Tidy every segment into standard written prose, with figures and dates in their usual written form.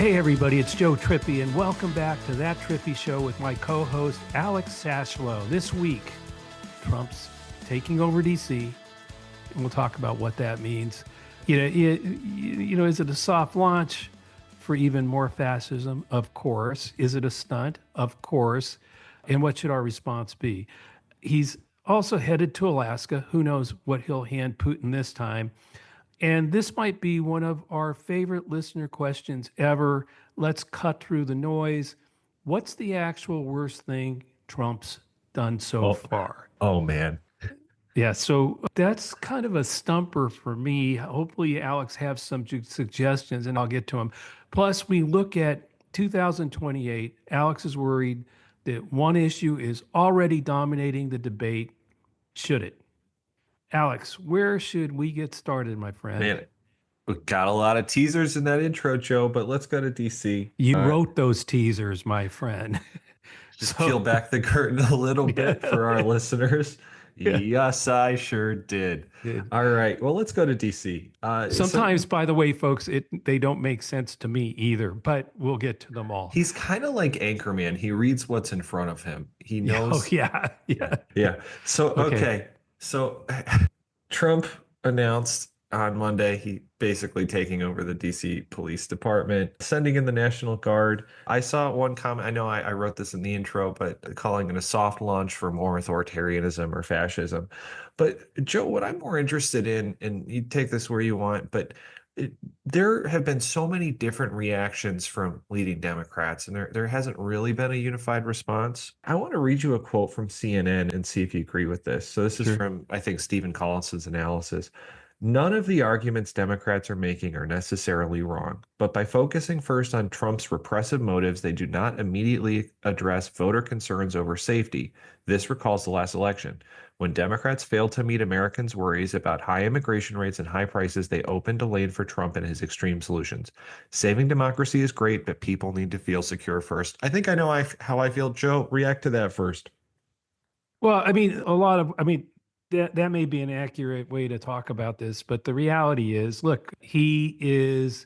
Hey everybody, it's Joe Trippi, and welcome back to That Trippi Show with my co-host Alex Sashlow. This week, Trump's taking over DC, and we'll talk about what that means. Is it a soft launch for even more fascism? Of course. Is it a stunt? Of course. And what should our response be? He's also headed to Alaska. Who knows what he'll hand Putin this time? And this might be one of our favorite listener questions ever. Let's cut through the noise. What's the actual worst thing Trump's done so far? Oh man. Yeah, so that's kind of a stumper for me. Hopefully, Alex have some suggestions, and I'll get to them. Plus, we look at 2028. Alex is worried that one issue is already dominating the debate. Should it? Alex, where should we get started, my friend? Man, we got a lot of teasers in that intro, Joe, but let's go to DC. You wrote those teasers, my friend. Just peel back the curtain a little bit for our listeners. Yeah. Yes, I sure did. Good. All right. Well, let's go to DC. Sometimes, by the way, folks, they don't make sense to me either, but we'll get to them all. He's kind of like Anchorman. He reads what's in front of him. He knows. Oh, yeah. Yeah. Yeah. So, Okay. okay. So Trump announced on Monday he basically taking over the DC Police Department, sending in the National Guard. I saw one comment. I know I wrote this in the intro, but calling it a soft launch for more authoritarianism or fascism. But Joe, what I'm more interested in, and you take this where you want, but there have been so many different reactions from leading Democrats, and there hasn't really been a unified response. I want to read you a quote from CNN and see if you agree with this. So this is from, I think, Stephen Collins's analysis. None of the arguments Democrats are making are necessarily wrong, but by focusing first on Trump's repressive motives, they do not immediately address voter concerns over safety. This recalls the last election. When Democrats failed to meet Americans' worries about high immigration rates and high prices, they opened a lane for Trump and his extreme solutions. Saving democracy is great, but people need to feel secure first. I think I know how I feel. Joe, react to that first. Well, that may be an accurate way to talk about this, but the reality is, look, he is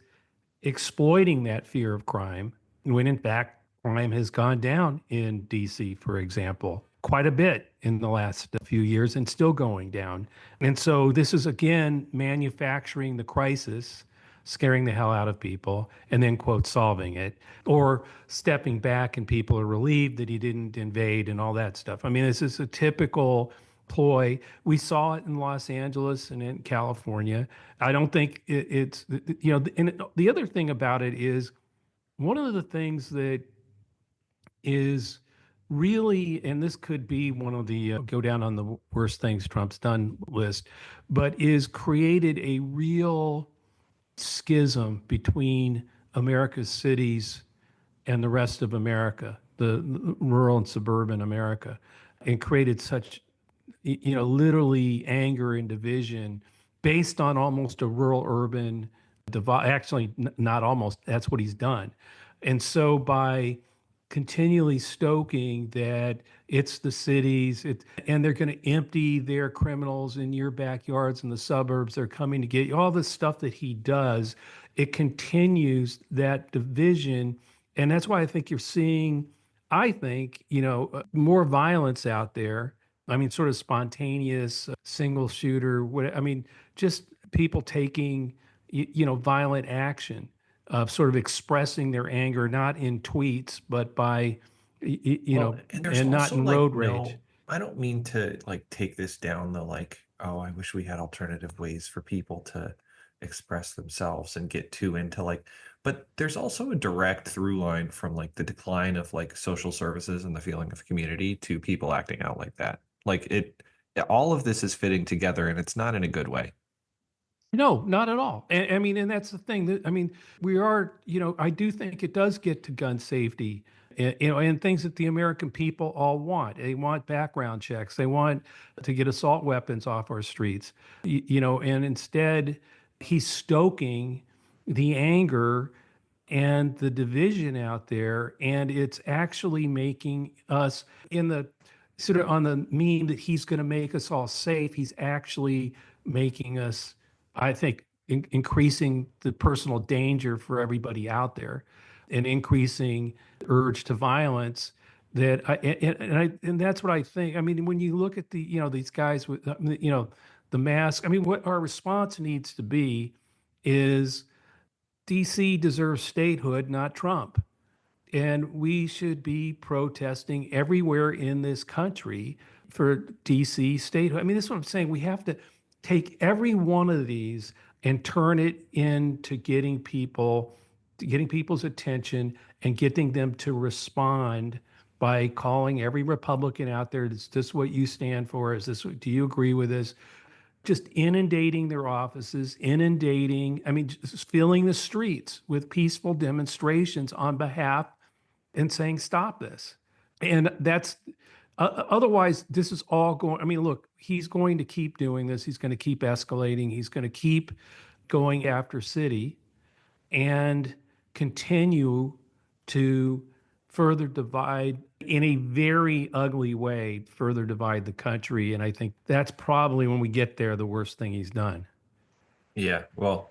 exploiting that fear of crime when in fact crime has gone down in DC, for example, quite a bit in the last few years and still going down. And so this is again manufacturing the crisis, scaring the hell out of people, and then quote solving it, or stepping back and people are relieved that he didn't invade and all that stuff. I mean, this is a typical ploy. We saw it in Los Angeles and in California. I don't think it's, and the other thing about it is one of the things that is really, and this could be one of the go down on the worst things Trump's done list, but is created a real schism between America's cities and the rest of America, the rural and suburban America, and created such literally anger and division based on almost a rural urban divide. Actually, not almost, that's what he's done. And so by continually stoking that it's the cities, and they're going to empty their criminals in your backyards in the suburbs, they're coming to get you, all the stuff that he does, it continues that division. And that's why I think you're seeing, more violence out there. I mean, sort of spontaneous single shooter. Just people taking, violent action of sort of expressing their anger, not in tweets, but by, And there's and not also in like road no, rage. I don't mean to like take this down the like, oh, I wish we had alternative ways for people to express themselves and get too into like, but there's also a direct through line from like the decline of like social services and the feeling of community to people acting out like that. Like all of this is fitting together and it's not in a good way. No, not at all. And that's the thing that, we are, I do think it does get to gun safety, and things that the American people all want. They want background checks. They want to get assault weapons off our streets, and instead he's stoking the anger and the division out there. And it's actually making us in the sort of on the meme that he's going to make us all safe. He's actually making us, I think, increasing the personal danger for everybody out there and increasing urge to violence that and that's what I think. I mean, when you look at these guys with the mask, I mean, what our response needs to be is DC deserves statehood, not Trump. And we should be protesting everywhere in this country for DC statehood. I mean, this is what I'm saying. We have to take every one of these and turn it into getting people's attention and getting them to respond by calling every Republican out there. Is this what you stand for? Do you agree with this? Just inundating their offices, I mean, just filling the streets with peaceful demonstrations on behalf and saying, stop this. And that's otherwise, this is all going. I mean, look, he's going to keep doing this. He's going to keep escalating. He's going to keep going after city and continue to further divide in a very ugly way, further divide the country. And I think that's probably when we get there, the worst thing he's done. Yeah, well,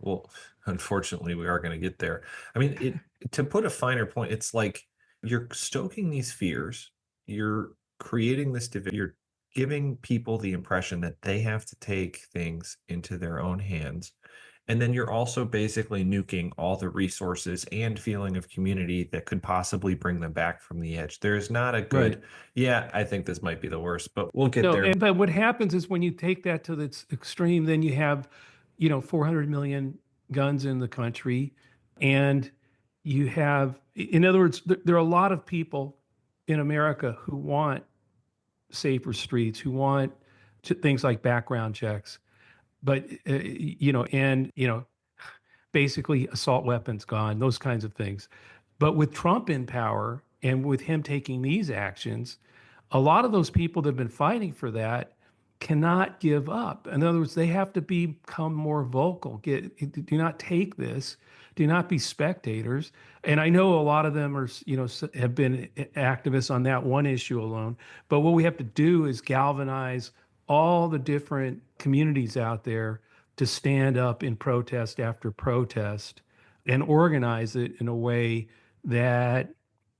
unfortunately, we are going to get there. I mean, to put a finer point, it's like you're stoking these fears, you're creating this division, you're giving people the impression that they have to take things into their own hands. And then you're also basically nuking all the resources and feeling of community that could possibly bring them back from the edge. There's not a good, Right. yeah, I think this might be the worst, but we'll get No, there. but what happens is when you take that to its extreme, then you have, 400 million guns in the country, and you have, in other words, there are a lot of people in America who want safer streets, who want things like background checks, but basically assault weapons gone, those kinds of things. But with Trump in power and with him taking these actions, a lot of those people that have been fighting for that cannot give up. In other words, they have to become more vocal. Do not take this. Do not be spectators. And I know a lot of them have been activists on that one issue alone. But what we have to do is galvanize all the different communities out there to stand up in protest after protest and organize it in a way that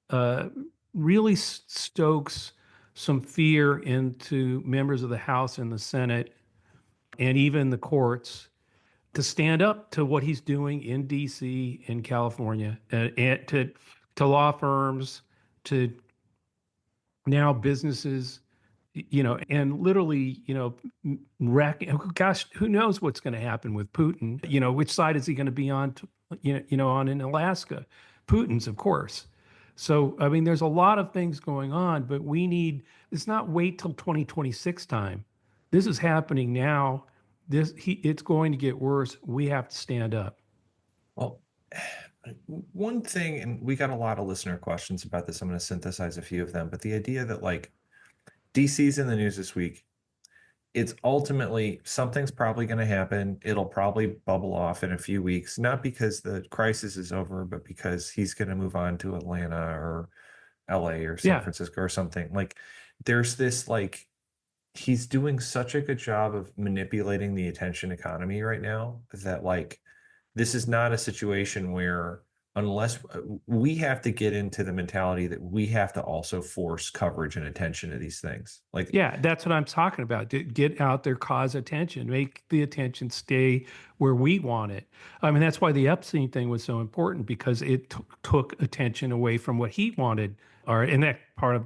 uh, really stokes some fear into members of the House and the Senate and even the courts to stand up to what he's doing in DC, in California, and to law firms, to now businesses, and literally, wreck. Gosh, who knows what's going to happen with Putin? Which side is he going to be on? On in Alaska, Putin's, of course. So, I mean, there's a lot of things going on, but it's not wait till 2026 time. This is happening now. It's going to get worse. We have to stand up. Well, one thing, and we got a lot of listener questions about this. I'm going to synthesize a few of them, but the idea that like DC's in the news this week, it's ultimately something's probably going to happen. It'll probably bubble off in a few weeks, not because the crisis is over, but because he's going to move on to Atlanta or LA or San Yeah, Francisco or something. Like there's this like he's doing such a good job of manipulating the attention economy right now that like this is not a situation where unless we have to get into the mentality that we have to also force coverage and attention to these things. Like, yeah, that's what I'm talking about. Get out there, cause attention, make the attention stay where we want it. I mean, that's why the Epstein thing was so important because it took attention away from what he wanted. And that part of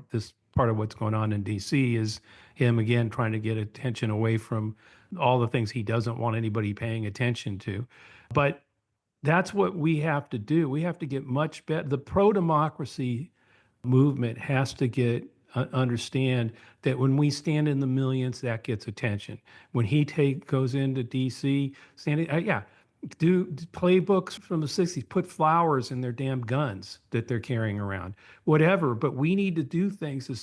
what's going on in DC is him again trying to get attention away from all the things he doesn't want anybody paying attention to. But that's what we have to do. We have to get much better. The pro democracy movement has to understand that when we stand in the millions, that gets attention. When he goes into DC, standing, yeah, do playbooks from the 60s, put flowers in their damn guns that they're carrying around, whatever. But we need to do things to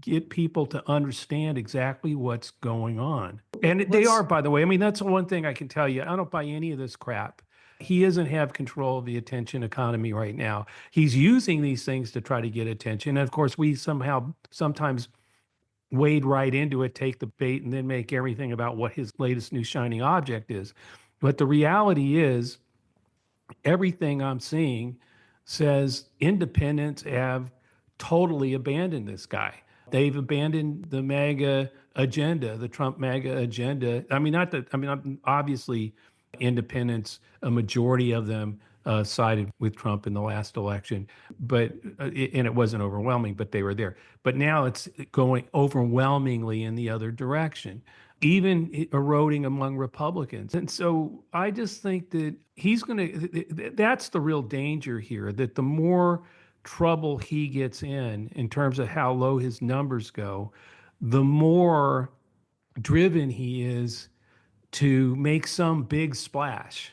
get people to understand exactly what's going on. And they let's are, by the way. I mean, that's the one thing I can tell you. I don't buy any of this crap. He doesn't have control of the attention economy right now. He's using these things to try to get attention. And of course, we sometimes wade right into it, take the bait, and then make everything about what his latest new shining object is. But the reality is, everything I'm seeing says independents have totally abandoned this guy. They've abandoned the MAGA agenda, the Trump MAGA agenda. I mean, not that, I mean, obviously, independents, a majority of them sided with Trump in the last election, but, and it wasn't overwhelming, but they were there. But now it's going overwhelmingly in the other direction, even eroding among Republicans. And so I just think that he's going to, that's the real danger here, that the more trouble he gets in terms of how low his numbers go, the more driven he is to make some big splash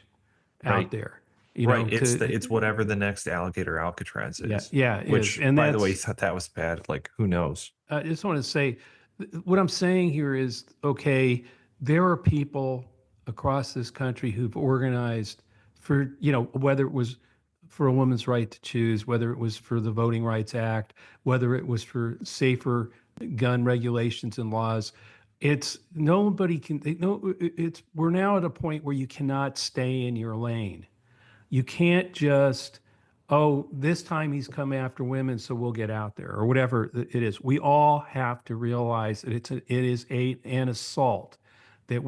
out Right. there, Right. to, It's whatever the next alligator Alcatraz yeah, is, yeah, it is. which, And by the way, he that's, thought that was bad. Like, who knows? I just want to say what I'm saying here is okay, there are people across this country who've organized for, whether it was for a woman's right to choose, whether it was for the Voting Rights Act, whether it was for safer gun regulations and laws. It's nobody can, no, it's, we're now at a point where you cannot stay in your lane. You can't just, oh, this time he's come after women, so we'll get out there or whatever it is. We all have to realize that it is an assault that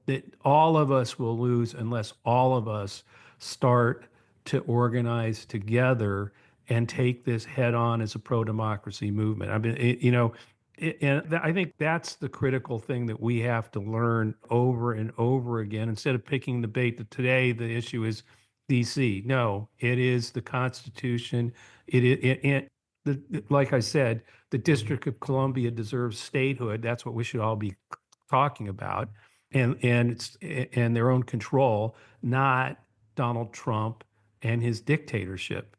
that all of us will lose unless all of us start to organize together and take this head on as a pro-democracy movement. I mean, and I think that's the critical thing that we have to learn over and over again. Instead of picking the bait that today the issue is DC. No, it is the Constitution. Like I said, the District of Columbia deserves statehood. That's what we should all be talking about, and their own control, not Donald Trump and his dictatorship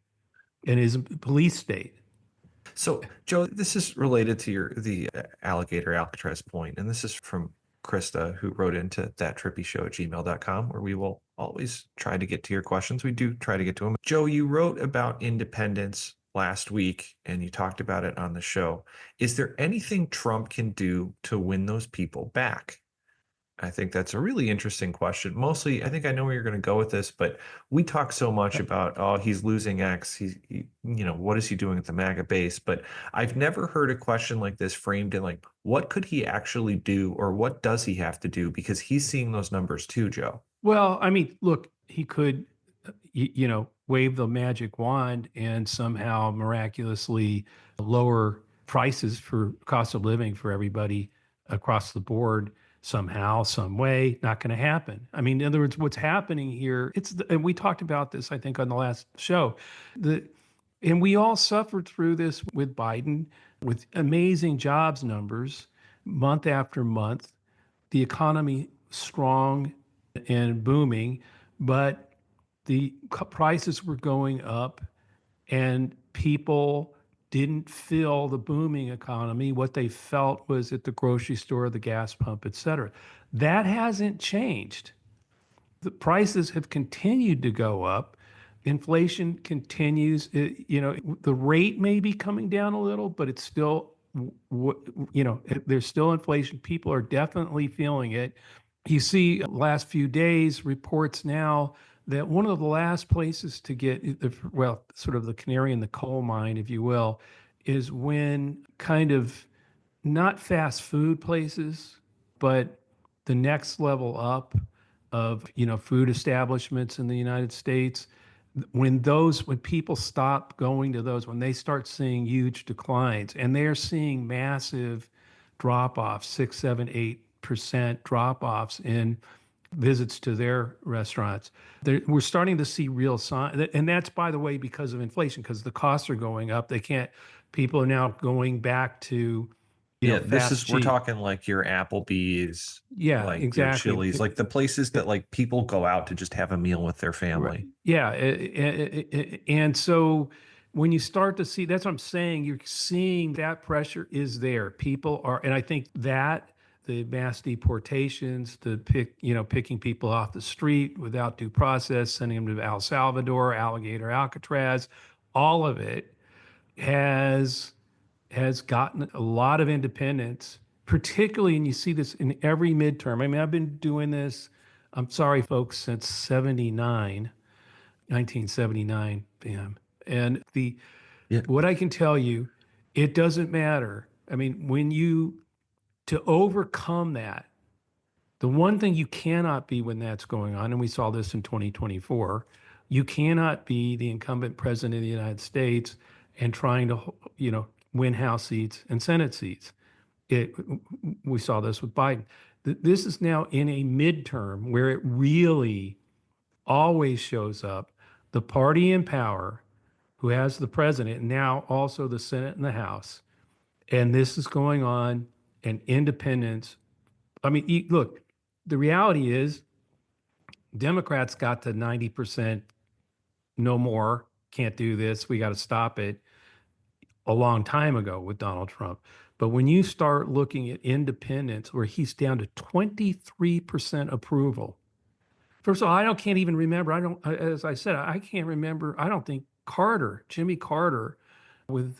and his police state. So, Joe, this is related to the alligator Alcatraz point, and this is from Krista, who wrote into that Trippi show at gmail.com, where we will always try to get to your questions. We do try to get to them. Joe, you wrote about independence last week, and you talked about it on the show. Is there anything Trump can do to win those people back? I think that's a really interesting question. Mostly, I think I know where you're going to go with this, but we talk so much about, oh, he's losing X. What is he doing at the MAGA base? But I've never heard a question like this framed in like, what could he actually do, or what does he have to do? Because he's seeing those numbers too, Joe. Well, I mean, look, he could, wave the magic wand and somehow miraculously lower prices for cost of living for everybody across the board somehow, some way. Not going to happen. I mean, in other words, what's happening here, and we talked about this, I think, on the last show, and we all suffered through this with Biden, with amazing jobs numbers month after month, the economy strong and booming, but the prices were going up and people didn't feel the booming economy. What they felt was at the grocery store, the gas pump, et cetera. That hasn't changed. The prices have continued to go up. Inflation continues. The rate may be coming down a little, but it's still, there's still inflation. People are definitely feeling it. You see, last few days, reports now that one of the last places to get, well, sort of the canary in the coal mine, if you will, is when kind of not fast food places, but the next level up of, food establishments in the United States, when people stop going to those, when they start seeing huge declines, and they're seeing massive drop offs, 6, 7, 8% drop offs in visits to their restaurants. We're starting to see real signs, and that's, by the way, because of inflation, because the costs are going up. People are now going back to, Yeah, fast, we're cheap. talking like your Applebee's, Yeah, like your exactly. Chili's, like the places that like people go out to just have a meal with their Right. family. Yeah. And so when you start to see, that's what I'm saying, you're seeing that pressure is there. People are, and I think that the mass deportations, picking people off the street without due process, sending them to El Salvador, Alligator, Alcatraz, all of it has gotten a lot of independence, particularly, and you see this in every midterm. I mean, I've been doing this I'm sorry, folks, since 79, 1979, bam. And Yeah. what I can tell you, it doesn't matter. I mean, to overcome that, the one thing you cannot be when that's going on, and we saw this in 2024, you cannot be the incumbent president of the United States and trying to, win House seats and Senate seats. It, we saw this with Biden. This is now in a midterm where it really always shows up. The party in power, who has the president, and now also the Senate and the House, and this is going on, and independents. I mean, look, the reality is Democrats got to 90%, no more, can't do this, we got to stop it a long time ago with Donald Trump. But when you start looking at independents, where he's down to 23% approval. First of all, can't even remember. I don't, as I said, I can't remember. I don't think Jimmy Carter, with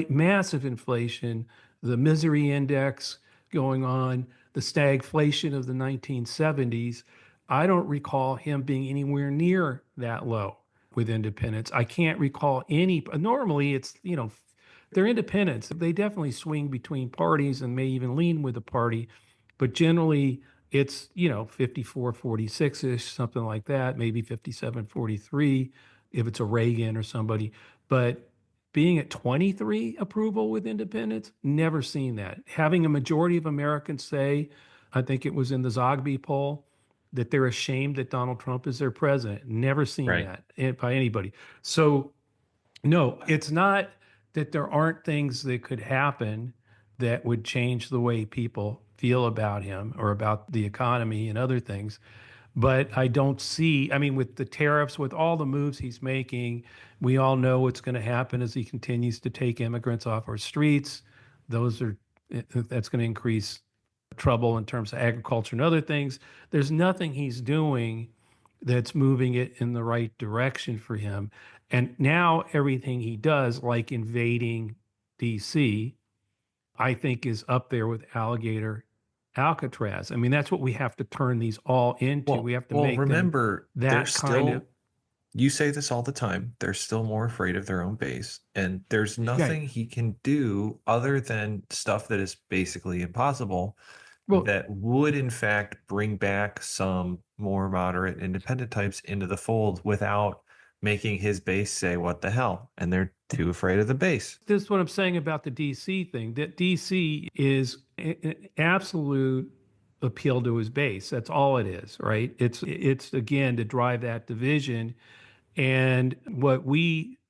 massive inflation, the misery index going on, the stagflation of the 1970s. I don't recall him being anywhere near that low with independents. I can't recall any. Normally, it's, they're independents. They definitely swing between parties and may even lean with the party, but generally it's, 54-46-ish, something like that, maybe 57-43 if it's a Reagan or somebody. But being at 23 approval with independents, never seen that. Having a majority of Americans say, I think it was in the Zogby poll, that they're ashamed that Donald Trump is their president. Never seen Right. that by anybody. So, no, it's not that there aren't things that could happen that would change the way people feel about him or about the economy and other things. But I don't see, I mean, with the tariffs, with all the moves he's making, we all know what's going to happen as he continues to take immigrants off our streets. Those are, that's going to increase trouble in terms of agriculture and other things. There's nothing he's doing that's moving it in the right direction for him. And now everything he does, like invading DC, I think is up there with Alligator Alcatraz. I mean, that's what we have to turn these all into. We Well, have to well, make them remember, they're that kind of, still, you say this all the time, they're still more afraid of their own base, and there's yeah. nothing he can do other than stuff that is basically impossible Well, that would, in fact, bring back some more moderate independent types into the fold without making his base say, what the hell? And they're too afraid of the base. this is what I'm saying about the DC thing, that DC is an absolute appeal to his base. That's all it is, right? It's again to drive that division. And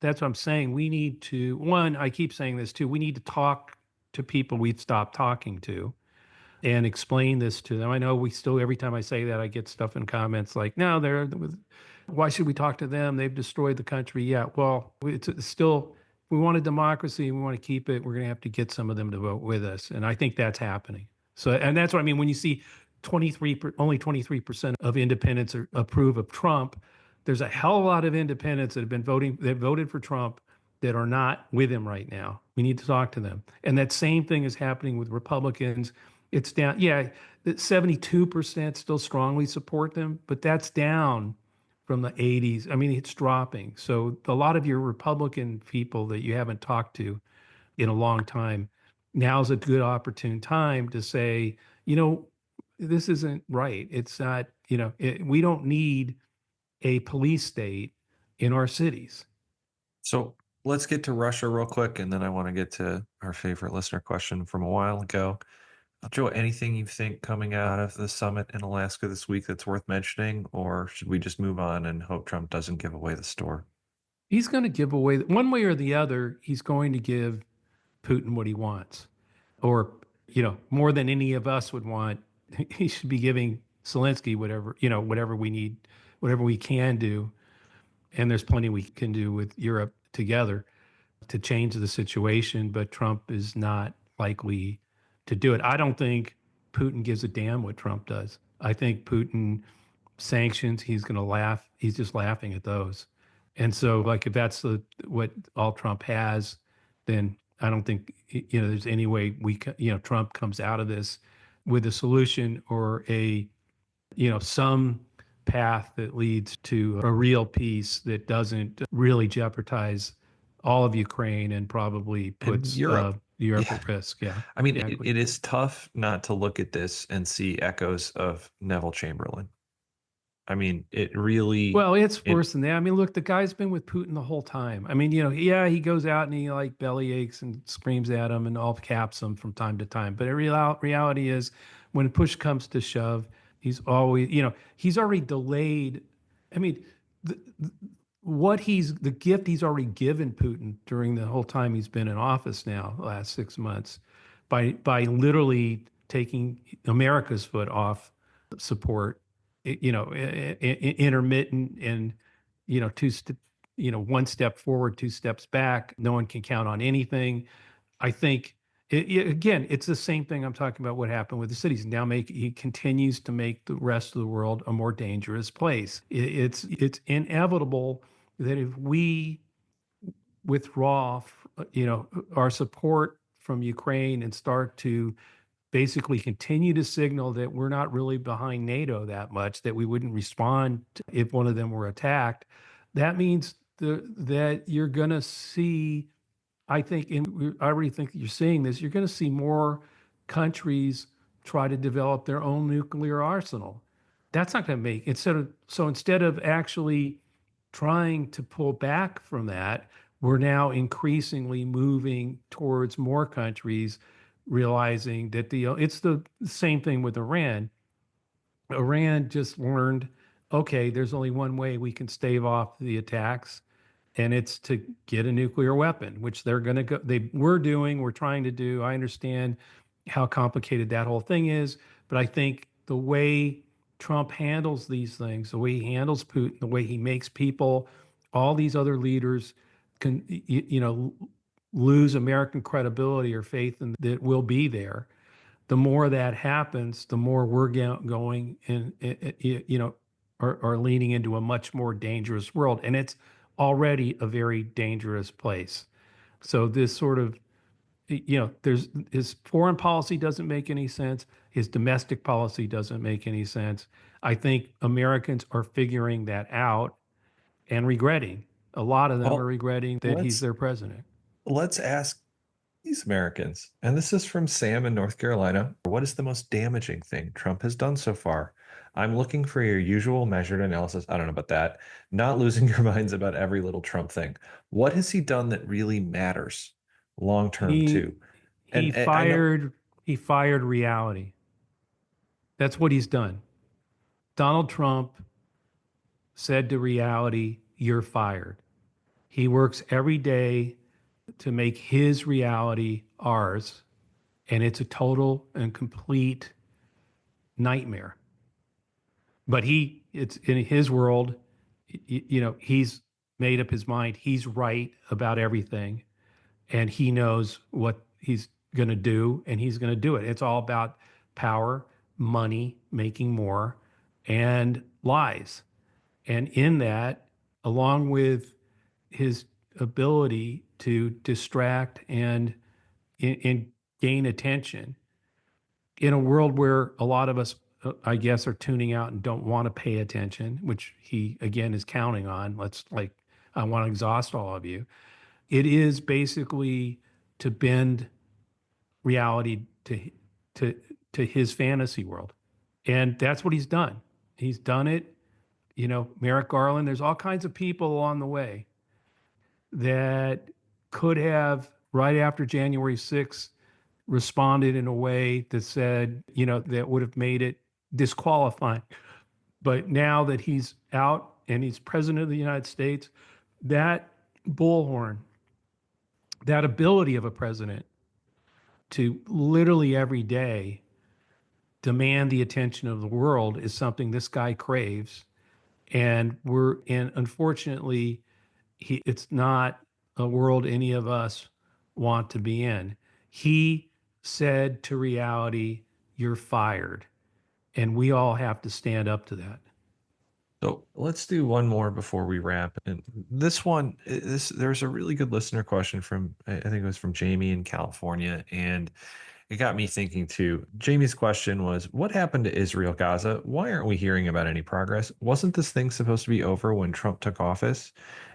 that's what I'm saying. We need to, one, I keep saying this too, we need to talk to people we've stopped talking to and explain this to them. I know we still, every time I say that, I get stuff in comments like, no, why should we talk to them? They've destroyed the country. Yeah, well, it's still, we want a democracy. We want to keep it. We're going to have to get some of them to vote with us. And I think that's happening. So, and that's what I mean when you see only 23% of independents approve of Trump. There's a hell of a lot of independents that voted for Trump that are not with him right now. We need to talk to them. And that same thing is happening with Republicans. It's down. Yeah, 72% still strongly support them, but that's down from the 80s. I mean, it's dropping. So a lot of your Republican people that you haven't talked to in a long time, now's a good opportune time to say, this isn't right. It's not, we don't need a police state in our cities. So let's get to Russia real quick, and then I want to get to our favorite listener question from a while ago. Joe, anything you think coming out of the summit in Alaska this week that's worth mentioning, or should we just move on and hope Trump doesn't give away the store? He's going to give away, one way or the other, he's going to give Putin what he wants, or, more than any of us would want. He should be giving Zelensky whatever we need, whatever we can do. And there's plenty we can do with Europe together to change the situation, but Trump is not likely to do it. I don't think Putin gives a damn what Trump does. I think Putin sanctions, he's going to laugh. He's just laughing at those. And so, like, if that's what all Trump has, then I don't think, there's any way Trump comes out of this with a solution or some path that leads to a real peace that doesn't really jeopardize all of Ukraine and probably And puts Europe. Europe Yeah. at risk. Yeah, I mean, exactly. it is tough not to look at this and see echoes of Neville Chamberlain. I mean, it really, Well, it's it, worse than that. I mean, look, the guy's been with Putin the whole time. I mean, yeah, he goes out and he like belly aches and screams at him and all caps him from time to time. But reality is, when push comes to shove, he's always, he's already delayed. I mean, the gift he's already given Putin during the whole time he's been in office now, the last 6 months, by literally taking America's foot off support, intermittent and one step forward, two steps back. No one can count on anything. I think again, it's the same thing I'm talking about. What happened with the cities now? He continues to make the rest of the world a more dangerous place. It's inevitable that if we withdraw, our support from Ukraine and start to basically continue to signal that we're not really behind NATO that much, that we wouldn't respond if one of them were attacked, that means that you're going to see, I think, and I already think that you're seeing this, you're going to see more countries try to develop their own nuclear arsenal. That's not going to make instead of actually trying to pull back from that, we're now increasingly moving towards more countries realizing that it's the same thing with Iran. Iran just learned, okay, there's only one way we can stave off the attacks, and it's to get a nuclear weapon, which they're going to go. We're trying to do. I understand how complicated that whole thing is, but I think the way Trump handles these things, the way he handles Putin, the way he makes people, all these other leaders can, lose American credibility or faith in that we'll be there. The more that happens, the more we're going and are leaning into a much more dangerous world, and it's already a very dangerous place. So this sort of, there's his foreign policy doesn't make any sense. His domestic policy doesn't make any sense. I think Americans are figuring that out and regretting. A lot of them are well, regretting that he's let's their president. let's ask these Americans, and this is from Sam in North Carolina. What is the most damaging thing Trump has done so far? I'm looking for your usual measured analysis. I don't know about that. Not losing your minds about every little Trump thing. What has he done that really matters long term He too? he I know, fired reality. That's what he's done. Donald Trump said to reality, "You're fired." He works every day to make his reality ours, and it's a total and complete nightmare. But it's in his world, he's made up his mind. He's right about everything, and he knows what he's going to do, and he's going to do it. It's all about power, money, making more, and lies. And in that, along with his ability to distract and gain attention in a world where a lot of us, I guess, are tuning out and don't want to pay attention, which he again is counting on. I want to exhaust all of you. It is basically to bend reality to to his fantasy world, and that's what he's done. He's done it. Merrick Garland. There's all kinds of people along the way that could have, right after January 6th, responded in a way that said, that would have made it disqualifying. But now that he's out and he's president of the United States, that bullhorn, that ability of a president to literally every day demand the attention of the world is something this guy craves. And unfortunately, it's not a world any of us want to be in. He said to reality, "You're fired." And we all have to stand up to that. so let's do one more before we wrap. And this one, there's a really good listener question from, I think it was from Jamie in California. And it got me thinking too. Jamie's question was, what happened to Israel Gaza? Why aren't we hearing about any progress? Wasn't this thing supposed to be over when Trump took office?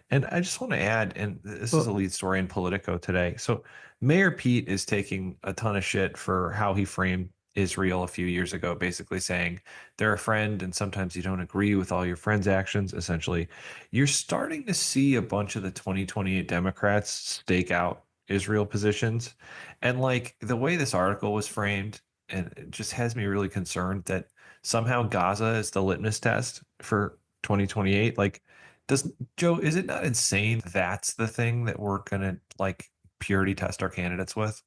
And I just want to add, and this is a Well, lead story in Politico today. So Mayor Pete is taking a ton of shit for how he framed Israel a few years ago, basically saying they're a friend and sometimes you don't agree with all your friends' actions. Essentially, you're starting to see a bunch of the 2028 Democrats stake out Israel positions. And like the way this article was framed, and it just has me really concerned that somehow Gaza is the litmus test for 2028. Like, does Joe, is it not insane that's the thing that we're gonna like purity test our candidates with?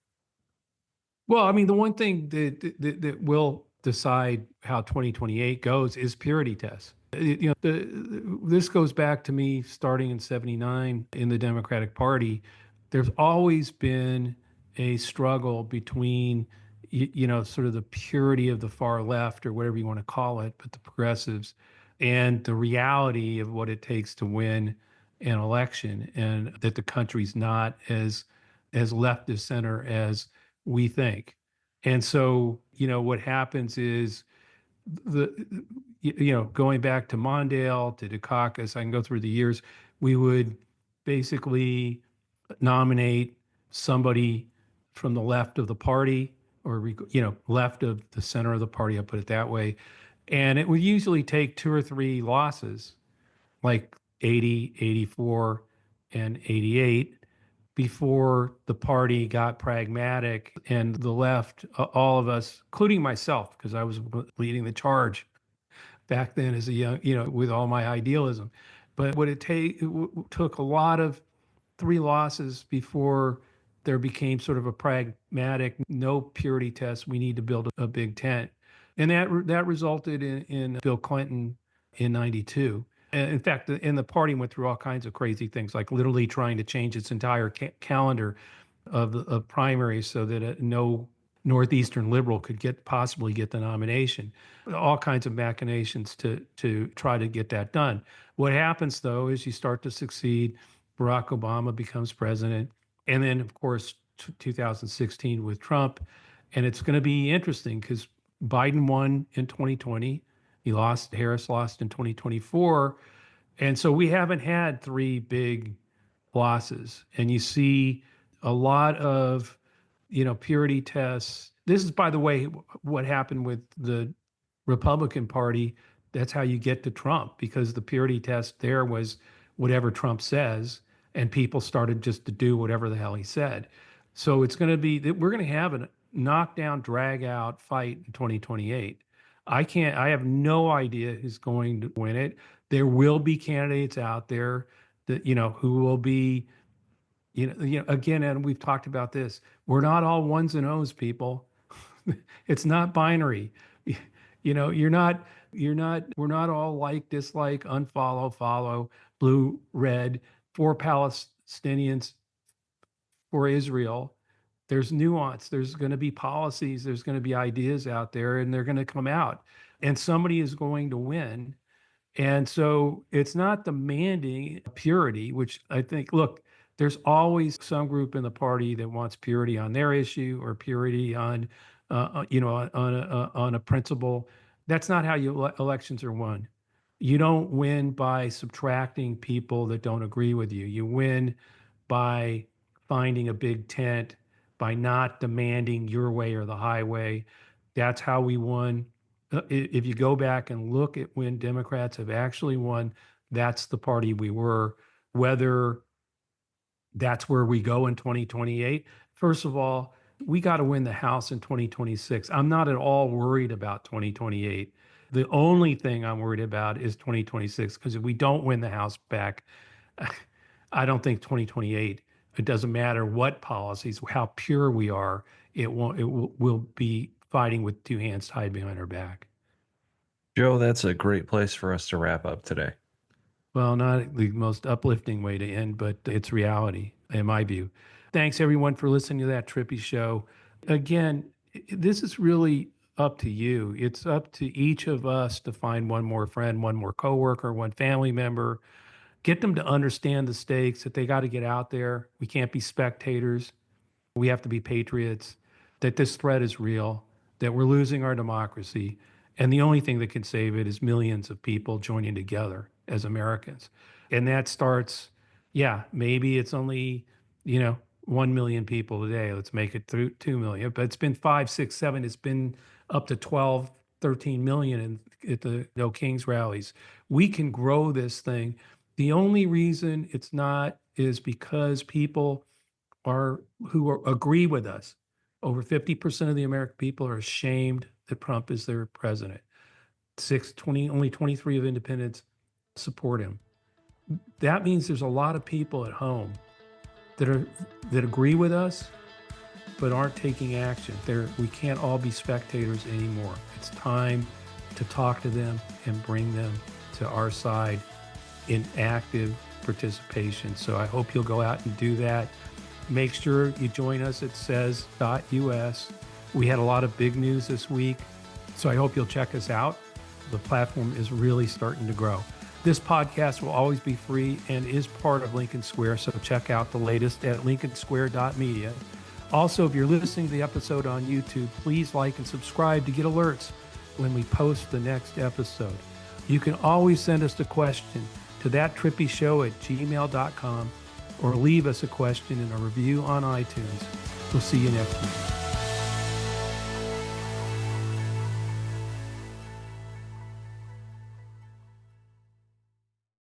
well, I mean, the one thing that will decide how 2028 goes is purity tests. This goes back to me starting in 79 in the Democratic Party. There's always been a struggle between, sort of the purity of the far left or whatever you want to call it, but the progressives and the reality of what it takes to win an election and that the country's not as left of center as we think. And so, what happens is the going back to Mondale to Dukakis, I can go through the years. We would basically nominate somebody from the left of the party, or left of the center of the party. I'll put it that way, and it would usually take two or three losses, like 80, 84, and 88, before the party got pragmatic and the left, all of us, including myself, because I was leading the charge back then as a young, with all my idealism. But took a lot of three losses before there became sort of a pragmatic, no purity test. We need to build a big tent, and that resulted in Bill Clinton in '92. And in fact, the party went through all kinds of crazy things, like literally trying to change its entire calendar of primaries so that no Northeastern liberal could possibly get the nomination. All kinds of machinations to try to get that done. What happens though is you start to succeed. Barack Obama becomes president, and then of course 2016 with Trump, and it's going to be interesting because Biden won in 2020. He lost. Harris lost in 2024, and so we haven't had three big losses. And you see a lot of, purity tests. This is, by the way, what happened with the Republican Party. That's how you get to Trump, because the purity test there was whatever Trump says, and people started just to do whatever the hell he said. So it's going to be that we're going to have a knockdown, drag out fight in 2028. I have no idea who's going to win it. There will be candidates out there that, who will be, again, and we've talked about this. We're not all ones and O's, people. It's not binary. We're not all like, dislike, unfollow, follow, blue, red, for Palestinians, for Israel. There's nuance. There's going to be policies. There's going to be ideas out there, and they're going to come out. And somebody is going to win. And so it's not demanding purity, which I think, look, there's always some group in the party that wants purity on their issue or purity on, on a principle. That's not how elections are won. You don't win by subtracting people that don't agree with you. You win by finding a big tent, by not demanding your way or the highway. That's how we won. If you go back and look at when Democrats have actually won, that's the party we were. Whether that's where we go in 2028, first of all, we got to win the House in 2026. I'm not at all worried about 2028. The only thing I'm worried about is 2026, because if we don't win the House back, I don't think 2028, it doesn't matter what policies, how pure we are, it won't, it will, we'll be fighting with two hands tied behind our back. Joe, that's a great place for us to wrap up today. Well, not the most uplifting way to end, but it's reality in my view. Thanks everyone for listening to that Trippy show. Again, this is really up to you. It's up to each of us to find one more friend, one more coworker, one family member, get them to understand the stakes, that they got to get out there. We can't be spectators. We have to be patriots. that this threat is real, that we're losing our democracy, and the only thing that can save it is millions of people joining together as Americans. And that starts, yeah, maybe it's only, 1 million people today. Let's make it through 2 million, but it's been 5, 6, 7. It's been up to 12, 13 million at the No Kings rallies. We can grow this thing. The only reason it's not is because people agree with us. Over 50% of the American people are ashamed that Trump is their president. Only 23 of independents support him. That means there's a lot of people at home that agree with us, but aren't taking action. We can't all be spectators anymore. It's time to talk to them and bring them to our side in active participation. So I hope you'll go out and do that. Make sure you join us at says.us. We had a lot of big news this week, so I hope you'll check us out. The platform is really starting to grow. This podcast will always be free and is part of Lincoln Square, so check out the latest at lincolnsquare.media. Also, if you're listening to the episode on YouTube, please like and subscribe to get alerts when we post the next episode. You can always send us a question to thattrippyshow@gmail.com or leave us a question in a review on iTunes. We'll see you next week.